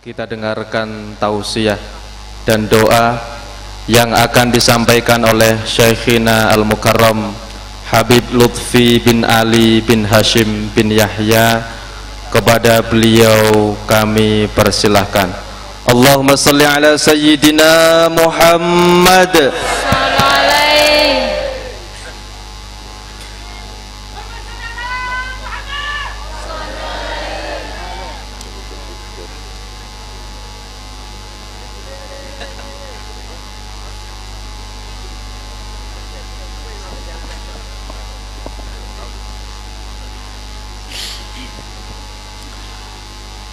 Kita dengarkan tausiah dan doa yang akan disampaikan oleh Syekhina Al-Mukarram Habib Lutfi bin Ali bin Hashim bin Yahya. Kepada beliau kami persilahkan. Allahumma salli ala Sayyidina Muhammad.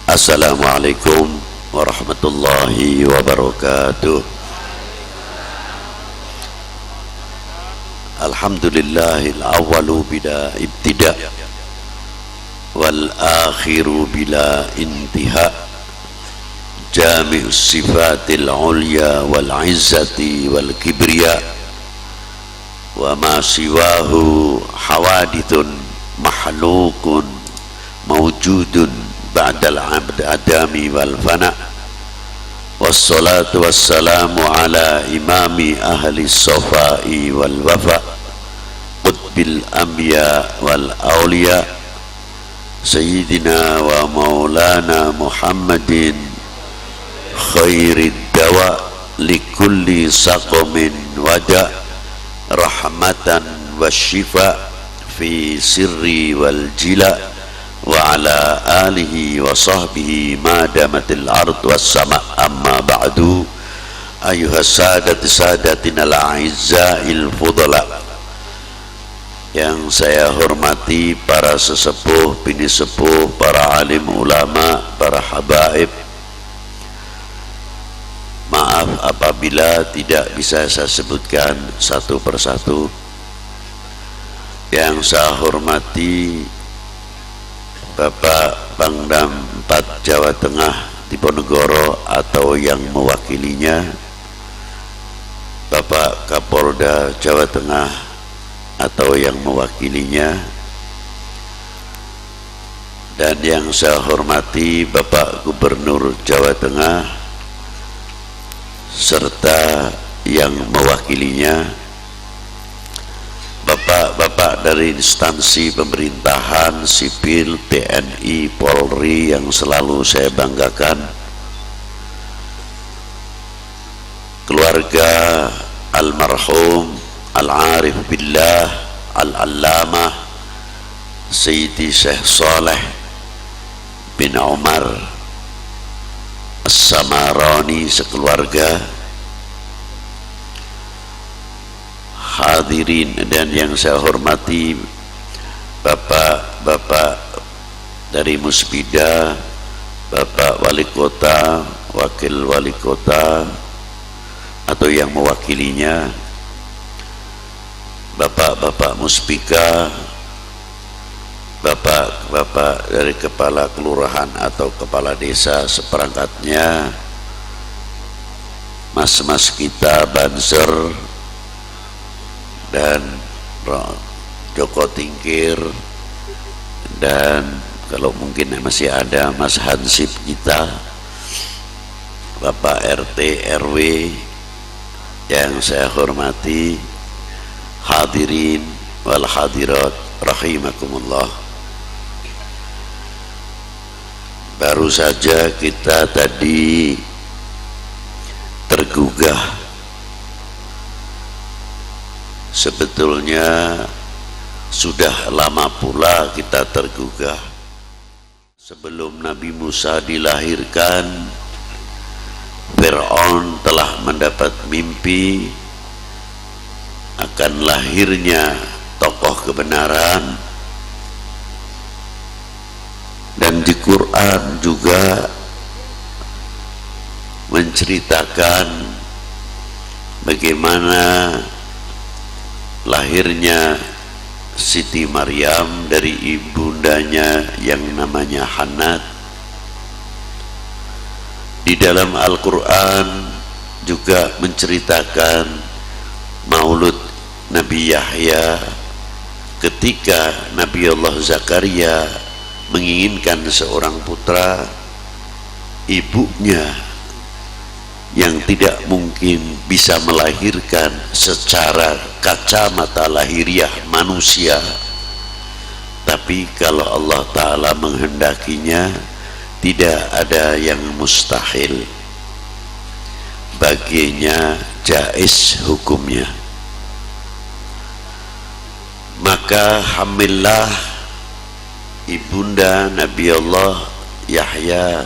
Assalamualaikum warahmatullahi wabarakatuh. Alhamdulillahil awwalu bila ibtida wal akhiru bila intiha, jami'us sifatil ulya wal izzati wal kibriya, wa ma siwahu hawadithun mahlukun mawjudun ba'dal adami wal fana. Wassalatu wassalamu ala imami ahli sofai wal wafa, qutbil anbiya wal awliya, sayyidina wa maulana Muhammadin khairid dawa likulli saqamin wada, rahmatan wasyifa fi sirri wal jila, wa ala alihi wa sahbihi ma damatil ard was sama. Amma ba'du, ayuhas sadatina al-a'izza'il fudala, yang saya hormati para sesepuh, bini sepuh, para alim ulama, para habaib. Maaf apabila tidak bisa saya sebutkan satu persatu. Yang saya hormati Bapak Pangdam 4 Jawa Tengah Diponegoro atau yang mewakilinya, Bapak Kapolda Jawa Tengah atau yang mewakilinya, dan yang saya hormati Bapak Gubernur Jawa Tengah serta yang mewakilinya, bapak-bapak dari instansi pemerintahan, sipil, TNI, Polri yang selalu saya banggakan, keluarga almarhum Al-Arif Billah Al-Allamah Sayyidi Syekh Saleh bin Umar As-Samarani sekeluarga, hadirin dan yang saya hormati bapak-bapak dari Muspida, Bapak Wali Kota, Wakil Wali Kota atau yang mewakilinya, bapak-bapak Muspika, bapak-bapak dari kepala kelurahan atau kepala desa seperangkatnya, mas-mas kita Banser dan Joko Tingkir, dan kalau mungkin masih ada Mas Hansip kita, Bapak RT RW yang saya hormati, hadirin wal hadirat rahimakumullah. Baru saja kita tadi tergugah. Sebetulnya sudah lama pula kita tergugah. Sebelum Nabi Musa dilahirkan, Fir'aun telah mendapat mimpi akan lahirnya tokoh kebenaran, dan di Quran juga menceritakan bagaimana lahirnya Siti Maryam dari ibundanya yang namanya Hannat. Di dalam Al-Quran juga menceritakan maulud Nabi Yahya ketika Nabi Allah Zakaria menginginkan seorang putra, ibunya yang tidak mungkin bisa melahirkan secara kacamata lahiriah manusia, tapi kalau Allah Ta'ala menghendakinya, tidak ada yang mustahil baginya, jaiz hukumnya. Maka hamillah ibunda Nabi Allah Yahya,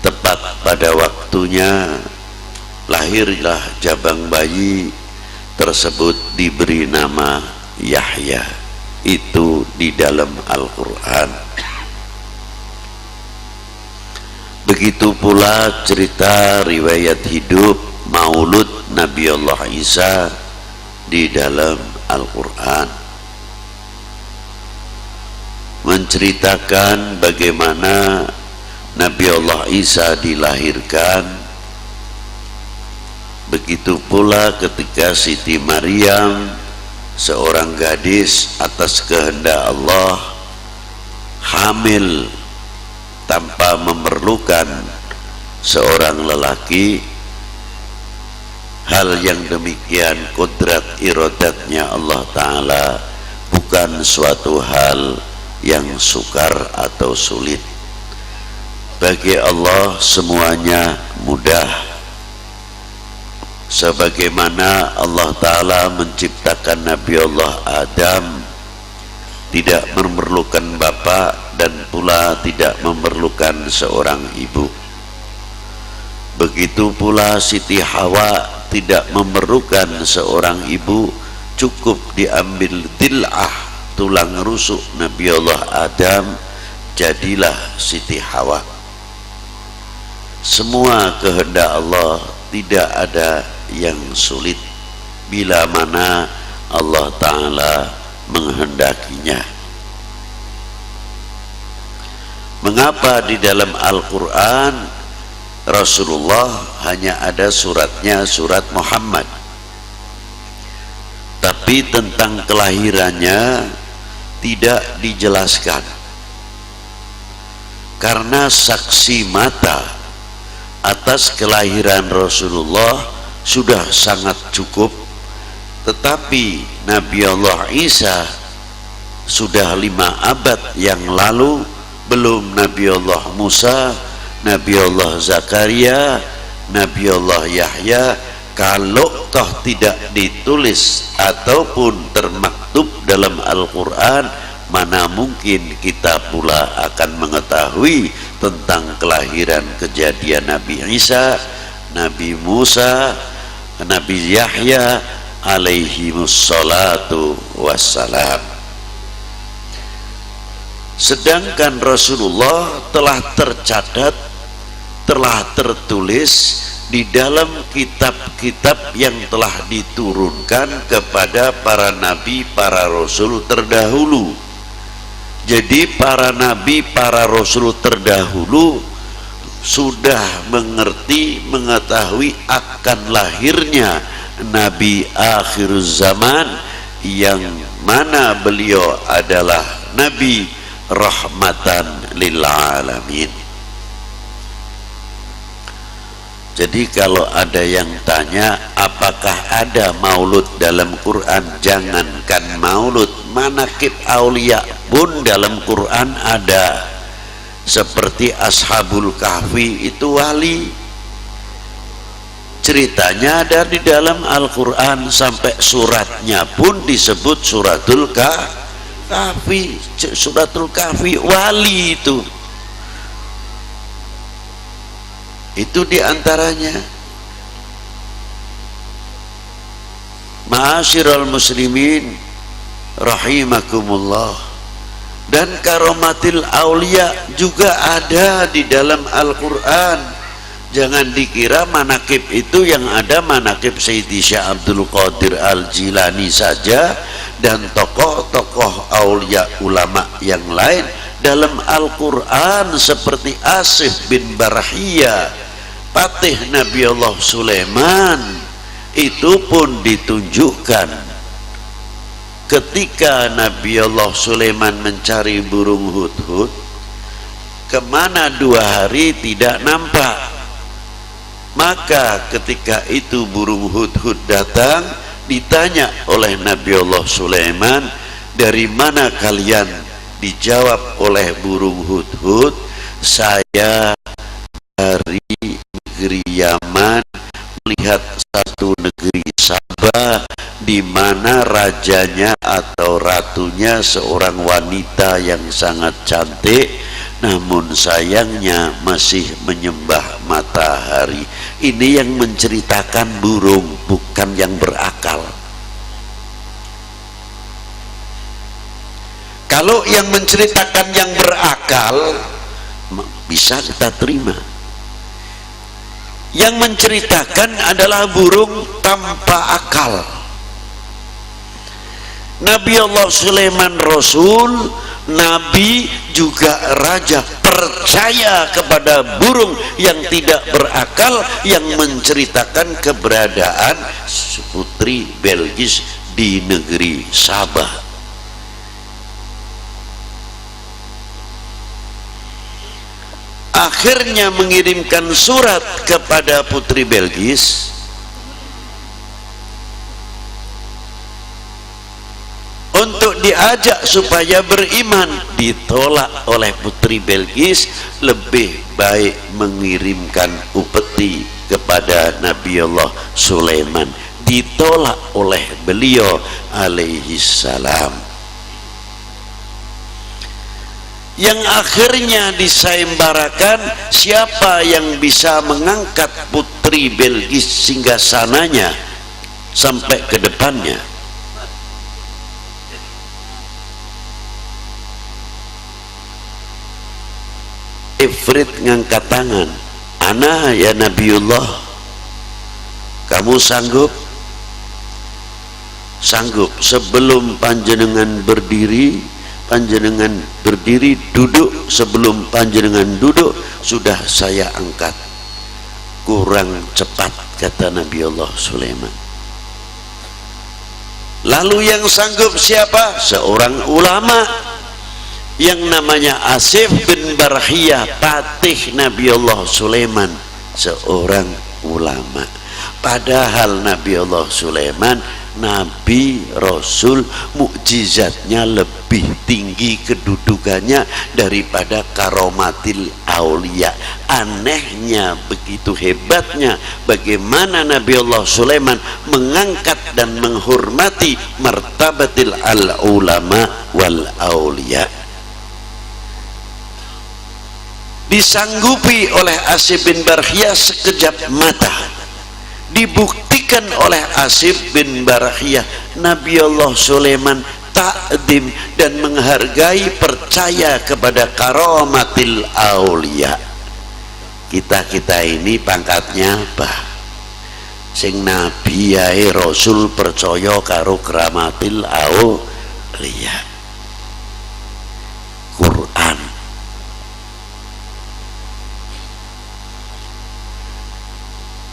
tepat pada waktunya lahirlah jabang bayi tersebut diberi nama Yahya. Itu di dalam Al-Quran. Begitu pula cerita riwayat hidup maulud Nabi Allah Isa di dalam Al-Quran, menceritakan bagaimana Nabi Allah Isa dilahirkan. Begitu pula ketika Siti Maryam, seorang gadis atas kehendak Allah, hamil tanpa memerlukan seorang lelaki. Hal yang demikian kodrat iradatnya Allah Ta'ala, bukan suatu hal yang sukar atau sulit. Bagi Allah semuanya mudah. Sebagaimana Allah Ta'ala menciptakan Nabi Allah Adam tidak memerlukan bapak dan pula tidak memerlukan seorang ibu, begitu pula Siti Hawa tidak memerlukan seorang ibu, cukup diambil dil'ah, tulang rusuk Nabi Allah Adam, jadilah Siti Hawa. Semua kehendak Allah, tidak ada yang sulit bila mana Allah Ta'ala menghendakinya. Mengapa di dalam Al-Quran Rasulullah hanya ada suratnya surat Muhammad, tapi tentang kelahirannya tidak dijelaskan? Karena saksi mata atas kelahiran Rasulullah sudah sangat cukup. Tetapi Nabi Allah Isa sudah 5 abad yang lalu, belum Nabi Allah Musa, Nabi Allah Zakaria, Nabi Allah Yahya. Kalau toh tidak ditulis ataupun termaktub dalam Al-Quran, mana mungkin kita pula akan mengetahui tentang kelahiran kejadian Nabi Isa, Nabi Musa, Nabi Yahya alaihimussalatu wassalam. Sedangkan Rasulullah telah tercatat, telah tertulis di dalam kitab-kitab yang telah diturunkan kepada para nabi, para rasul terdahulu. Jadi para nabi, para rasul terdahulu sudah mengerti, mengetahui akan lahirnya Nabi akhir zaman, yang mana beliau adalah Nabi rahmatan lil alamin. Jadi kalau ada yang tanya apakah ada maulud dalam Quran, jangankan maulud, manaqib aulia pun dalam Quran ada. Seperti Ashabul Kahfi itu wali, ceritanya ada di dalam Al-Quran, sampai suratnya pun disebut suratul Kahfi. Suratul Kahfi wali itu diantaranya. Ma'asyiral muslimin rahimakumullah. Dan karomatil aulia juga ada di dalam Al-Quran. Jangan dikira manakib itu yang ada manakib Sayyidi Syekh Abdul Qadir Al-Jilani saja dan tokoh-tokoh aulia ulama yang lain. Dalam Al-Quran seperti Asif bin Barhiyah, patih Nabi Allah Sulaiman, itu pun ditunjukkan ketika Nabi Allah Sulaiman mencari burung hudhud. kemana 2 hari tidak nampak. Maka ketika itu burung hudhud datang, ditanya oleh Nabi Allah Sulaiman, dari mana kalian? Dijawab oleh burung hudhud, saya dari negeri Yaman, melihat satu negeri Sabah di mana rajanya atau ratunya seorang wanita yang sangat cantik, namun sayangnya masih menyembah matahari. Ini yang menceritakan burung, bukan yang berakal. Kalau yang menceritakan yang berakal bisa kita terima. Yang menceritakan adalah burung tanpa akal. Nabi Allah Sulaiman Rasul, Nabi juga raja, percaya kepada burung yang tidak berakal yang menceritakan keberadaan putri Belgis di negeri Sabah. Akhirnya mengirimkan surat kepada putri Belgis untuk diajak supaya beriman. Ditolak oleh putri Belgis, lebih baik mengirimkan upeti kepada Nabi Allah Sulaiman. Ditolak oleh beliau alaihi salam. Yang akhirnya disayembarakan, siapa yang bisa mengangkat putri Belgis singgasananya sampai ke depannya. Ifrit ngangkat tangan, ana ya Nabiullah, kamu sanggup? Sanggup. Sebelum panjenengan berdiri, panjenengan berdiri, duduk. Sebelum panjenengan duduk, sudah saya angkat. Kurang cepat, kata Nabi Allah Sulaiman. Lalu yang sanggup siapa? Seorang ulama yang namanya Asif bin Barhiyah, patih Nabi Allah Sulaiman, seorang ulama. Padahal Nabi Allah Sulaiman Nabi Rasul, mukjizatnya lebih tinggi kedudukannya daripada karomatil aulia. Anehnya, begitu hebatnya bagaimana Nabi Allah Sulaiman mengangkat dan menghormati martabatil al ulama wal aulia. Disanggupi oleh Asif bin Barhiyah sekejap mata, dibuktikan oleh Asif bin Barhiyah. Nabi Allah Sulaiman takdim dan menghargai, percaya kepada karomatil aulia. Kita ini pangkatnya apa? Sing nabi yae rasul percaya karo karamatil aulia. Quran.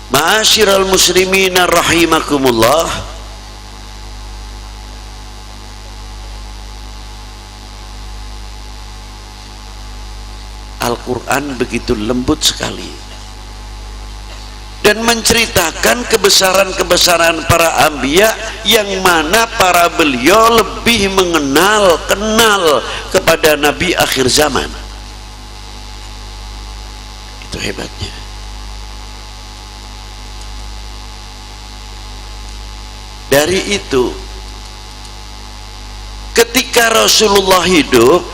Ma'asyiral muslimina rahimakumullah, Al-Quran begitu lembut sekali dan menceritakan kebesaran-kebesaran para anbiya, yang mana para beliau lebih kenal kepada Nabi akhir zaman. Itu hebatnya. Dari itu, ketika Rasulullah hidup,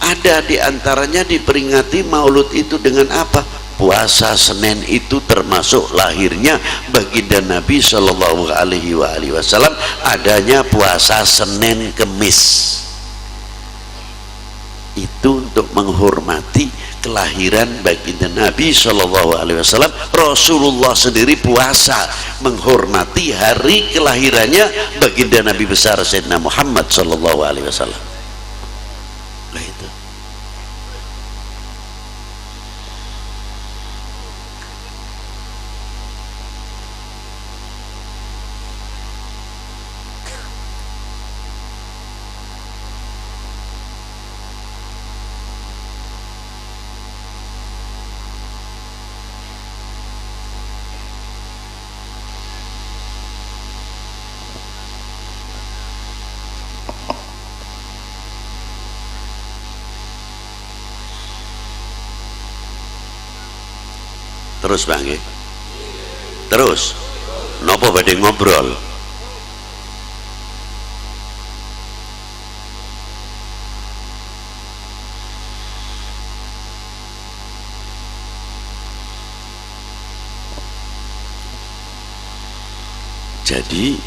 ada diantaranya diperingati maulud itu dengan apa? Puasa Senin itu termasuk lahirnya baginda Nabi Shallallahu Alaihi Wasallam. Adanya puasa Senin Kemis itu untuk menghormati kelahiran baginda Nabi Shallallahu Alaihi Wasallam. Rasulullah sendiri puasa menghormati hari kelahirannya baginda Nabi besar Sayyidina Muhammad Shallallahu Alaihi Wasallam. Nah itu. Terus Bang nggih. Terus napa badhe ngobrol? Jadi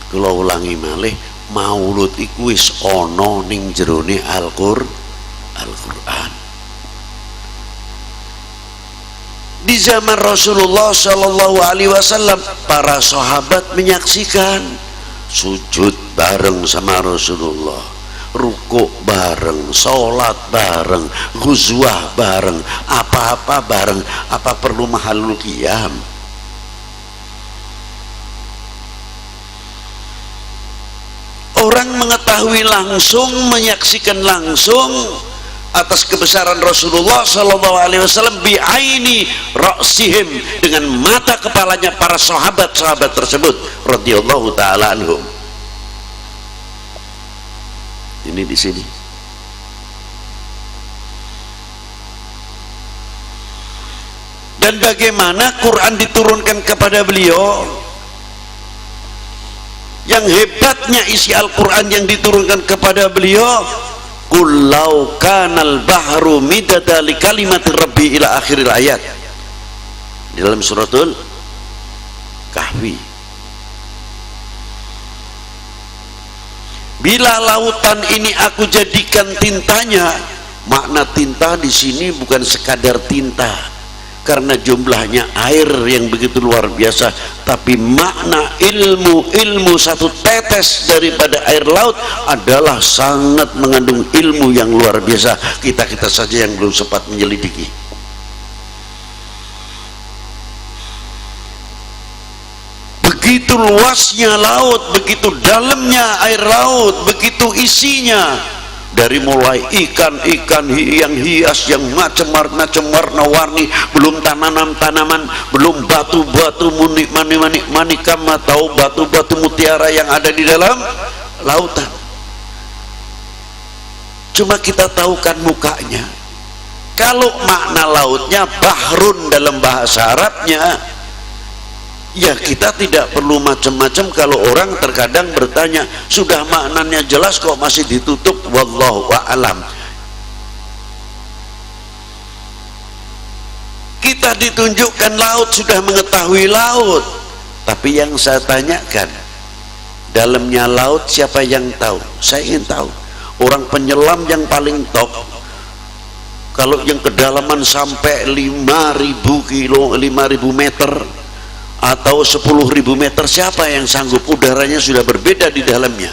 kula ulangi malih, maulud iku wis ana ning jerone Al-Qur'an. Di zaman Rasulullah Shallallahu Alaihi Wasallam, para sahabat menyaksikan sujud bareng sama Rasulullah, rukuk bareng, sholat bareng, ghuzwah bareng, apa-apa bareng. Apa perlu mahalul qiyam? Orang mengetahui langsung, menyaksikan langsung atas kebesaran Rasulullah Sallallahu Alaihi Wasallam bi'aini ra'sihim, dengan mata kepalanya para sahabat-sahabat tersebut radhiyallahu taala anhum. Ini di sini. Dan bagaimana Quran diturunkan kepada beliau? Yang hebatnya isi Al-Quran yang diturunkan kepada beliau, qul law kanal bahru midada li kalimati rabbi ila akhiril ayat, di dalam suratul Kahfi. Bila lautan ini aku jadikan tintanya, makna tinta di sini bukan sekadar tinta karena jumlahnya air yang begitu luar biasa, tapi makna ilmu satu tetes daripada air laut adalah sangat mengandung ilmu yang luar biasa. Kita saja yang belum sempat menyelidiki. Begitu luasnya laut, begitu dalamnya air laut, begitu isinya. Dari mulai ikan-ikan yang hias, yang macam-macam warna-warni, belum tanaman-tanaman, belum batu-batu manikam atau batu-batu mutiara yang ada di dalam lautan. Cuma kita tahu kan mukanya. Kalau makna lautnya bahrun dalam bahasa Arabnya, ya kita tidak perlu macam-macam. Kalau orang terkadang bertanya, sudah maknanya jelas kok masih ditutup, wallahu a'lam. Kita ditunjukkan laut, sudah mengetahui laut, tapi yang saya tanyakan, dalamnya laut siapa yang tahu? Saya ingin tahu. Orang penyelam yang paling top, kalau yang kedalaman sampai 5.000 meter atau 10.000 meter, siapa yang sanggup? Udaranya sudah berbeda di dalamnya.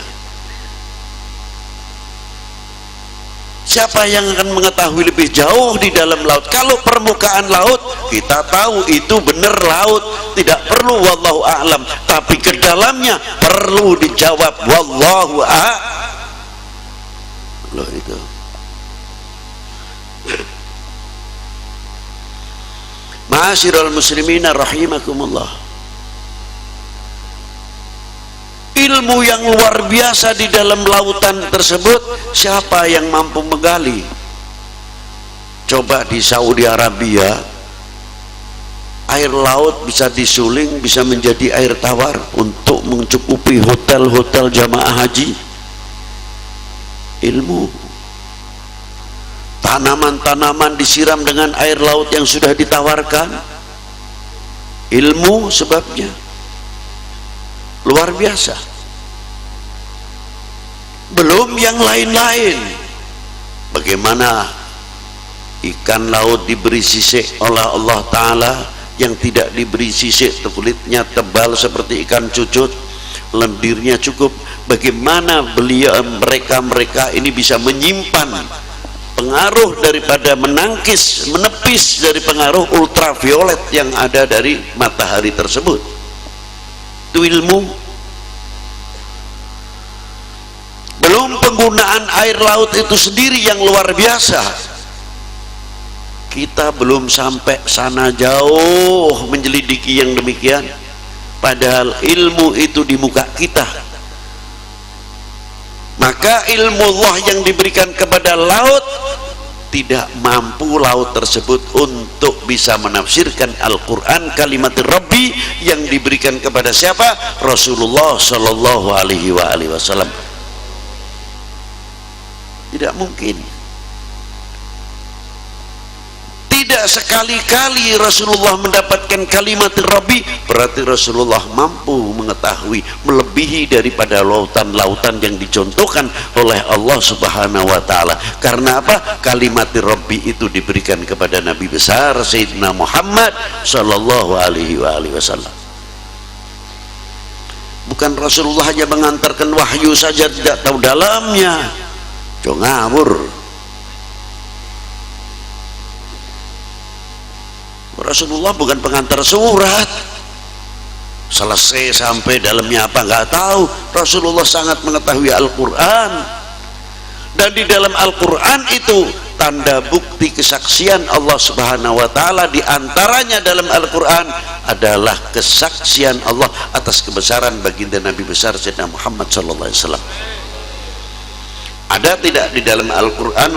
Siapa yang akan mengetahui lebih jauh di dalam laut? Kalau permukaan laut kita tahu itu benar laut, tidak perlu wallahu a'lam, tapi ke dalamnya perlu dijawab wallahu a'lam. Loh itu. Ma'asyiral muslimina rahimakumullah, ilmu yang luar biasa di dalam lautan tersebut, siapa yang mampu menggali? Coba di Saudi Arabia, air laut bisa disuling, bisa menjadi air tawar untuk mencukupi hotel-hotel jamaah haji. Ilmu. Tanaman-tanaman disiram dengan air laut yang sudah ditawarkan. Ilmu sebabnya luar biasa. Belum yang lain-lain. Bagaimana ikan laut diberi sisik oleh Allah Ta'ala, yang tidak diberi sisik, kulitnya tebal seperti ikan cucut, lendirnya cukup. Bagaimana mereka ini bisa menyimpan pengaruh daripada menepis dari pengaruh ultraviolet yang ada dari matahari tersebut. Itu ilmu. Belum penggunaan air laut itu sendiri yang luar biasa. Kita belum sampai sana jauh menyelidiki yang demikian, padahal ilmu itu di muka kita. Maka ilmu Allah yang diberikan kepada laut tidak mampu laut tersebut untuk bisa menafsirkan Al-Quran kalimat Rabbi yang diberikan kepada siapa? Rasulullah Shallallahu Alaihi Wasallam. Tidak mungkin. Tidak sekali-kali Rasulullah mendapatkan kalimat Rabbi, berarti Rasulullah mampu mengetahui melebihi daripada lautan-lautan yang dicontohkan oleh Allah Subhanahu wa Ta'ala. Karena apa? Kalimat Rabbi itu diberikan kepada Nabi besar Sayyidina Muhammad Sallallahu Alaihi Wasallam. Bukan Rasulullah hanya mengantarkan wahyu saja, tidak tahu dalamnya. Jangan ngawur. Rasulullah bukan pengantar surat, selesai sampai dalamnya apa nggak tahu. Rasulullah sangat mengetahui Al-Quran, dan di dalam Al-Quran itu tanda bukti kesaksian Allah Subhanahu wa Ta'ala. Di antaranya dalam Al-Quran adalah kesaksian Allah atas kebesaran baginda Nabi besar Sayyidina Muhammad sallallahu alaihi wasallam. Ada tidak di dalam Al-Quran